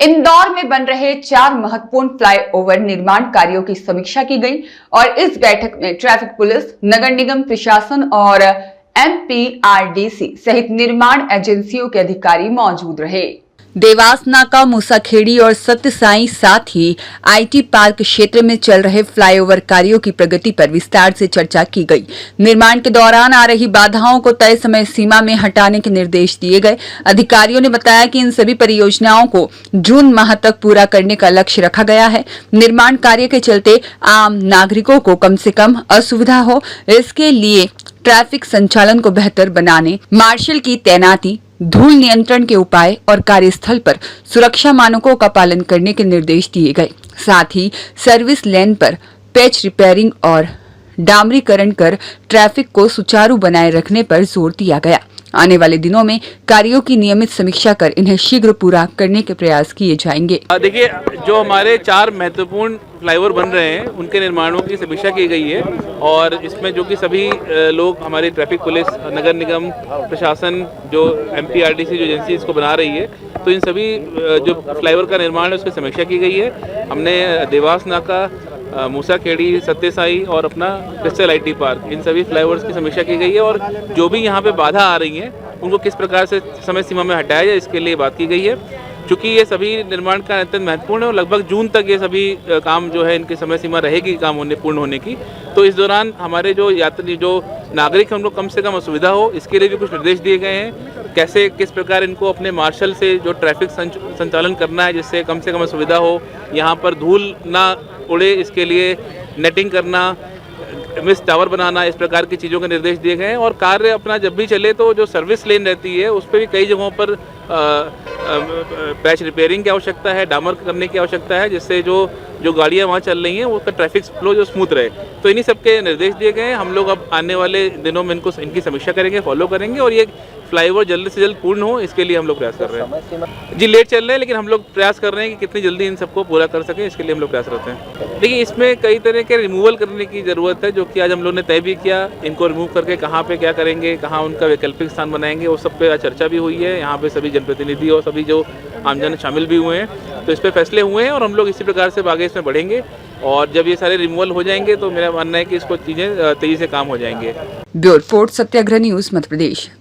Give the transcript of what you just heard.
इंदौर में बन रहे 4 महत्वपूर्ण फ्लाईओवर निर्माण कार्यों की समीक्षा की गई और इस बैठक में ट्रैफिक पुलिस, नगर निगम प्रशासन और एमपीआरडीसी सहित निर्माण एजेंसियों के अधिकारी मौजूद रहे। देवास नाका, मूसाखेड़ी और सत्य साई साथ ही आईटी पार्क क्षेत्र में चल रहे फ्लाईओवर कार्यों की प्रगति पर विस्तार से चर्चा की गई। निर्माण के दौरान आ रही बाधाओं को तय समय सीमा में हटाने के निर्देश दिए गए। अधिकारियों ने बताया कि इन सभी परियोजनाओं को जून माह तक पूरा करने का लक्ष्य रखा गया है। निर्माण कार्य के चलते आम नागरिकों को कम से कम असुविधा हो, इसके लिए ट्रैफिक संचालन को बेहतर बनाने, मार्शल की तैनाती, धूल नियंत्रण के उपाय और कार्यस्थल पर सुरक्षा मानकों का पालन करने के निर्देश दिए गए। साथ ही सर्विस लेन पर पैच रिपेयरिंग और डामरीकरण कर ट्रैफिक को सुचारू बनाए रखने पर जोर दिया गया। आने वाले दिनों में कार्यों की नियमित समीक्षा कर इन्हें शीघ्र पूरा करने के प्रयास किए जाएंगे। देखिए, जो हमारे 4 महत्वपूर्ण फ्लाईओवर बन रहे हैं उनके निर्माणों की समीक्षा की गई है और इसमें जो कि सभी लोग, हमारी ट्रैफिक पुलिस, नगर निगम प्रशासन, जो एमपीआरडीसी जो एजेंसी इसको बना रही है, तो इन सभी जो फ्लाईओवर का निर्माण है उसकी समीक्षा की गई है। हमने देवास नाका, मूसाखेड़ी, सत्य साई और अपना क्रिस्टल आईटी पार्क, इन सभी फ्लाईओवर्स की समीक्षा की गई है और जो भी यहाँ पे बाधा आ रही है उनको किस प्रकार से समय सीमा में हटाया जाए, इसके लिए बात की गई है। चूँकि ये सभी निर्माण का अत्यंत महत्वपूर्ण है और लगभग जून तक ये सभी काम जो है इनकी समय सीमा रहेगी काम पूर्ण होने की। तो इस दौरान हमारे जो यात्री, जो नागरिक हैं, उनको कम से कम असुविधा हो, इसके लिए भी कुछ निर्देश दिए गए हैं। कैसे, किस प्रकार इनको अपने मार्शल से जो ट्रैफिक संचालन करना है जिससे कम से कम असुविधा हो, यहाँ पर धूल ना उड़े, इसके लिए नेटिंग करना, मिस टावर बनाना, इस प्रकार की चीज़ों के निर्देश दिए गए हैं। और कार्य अपना जब भी चले तो जो सर्विस लेन रहती है उस पर भी कई जगहों पर पैच रिपेयरिंग की आवश्यकता है, डामर करने की आवश्यकता है, जिससे जो गाड़ियाँ वहाँ चल रही हैं उसका ट्रैफिक फ्लो जो स्मूथ रहे। तो इन्हीं सबके निर्देश दिए गए हैं। हम लोग अब आने वाले दिनों में इनकी समीक्षा करेंगे, फॉलो करेंगे और ये फ्लाईओवर जल्द से जल्द पूर्ण हो, इसके लिए हम लोग प्रयास कर रहे हैं। जी, लेट चल रहे हैं लेकिन हम लोग प्रयास कर रहे हैं कि कितनी जल्दी इन सबको पूरा कर सकें, इसके लिए हम लोग प्रयास करते हैं। देखिए, इसमें कई तरह के रिमूवल करने की ज़रूरत है, जो कि आज हम लोग ने तय भी किया। इनको रिमूव करके कहाँ पे क्या करेंगे, कहाँ उनका वैकल्पिक स्थान बनाएंगे, वो सब पे चर्चा भी हुई है। यहाँ पे सभी जनप्रतिनिधि और सभी जो आमजन शामिल भी हुए हैं, तो इस पर फैसले हुए हैं और हम लोग इसी प्रकार से आगे इसमें बढ़ेंगे। और जब ये सारे रिमूवल हो जाएंगे तो मेरा मानना है कि इसको चीज़ें तेज़ी से काम हो जाएंगे। ब्यूरो रिपोर्ट, सत्याग्रह न्यूज़, मध्य प्रदेश।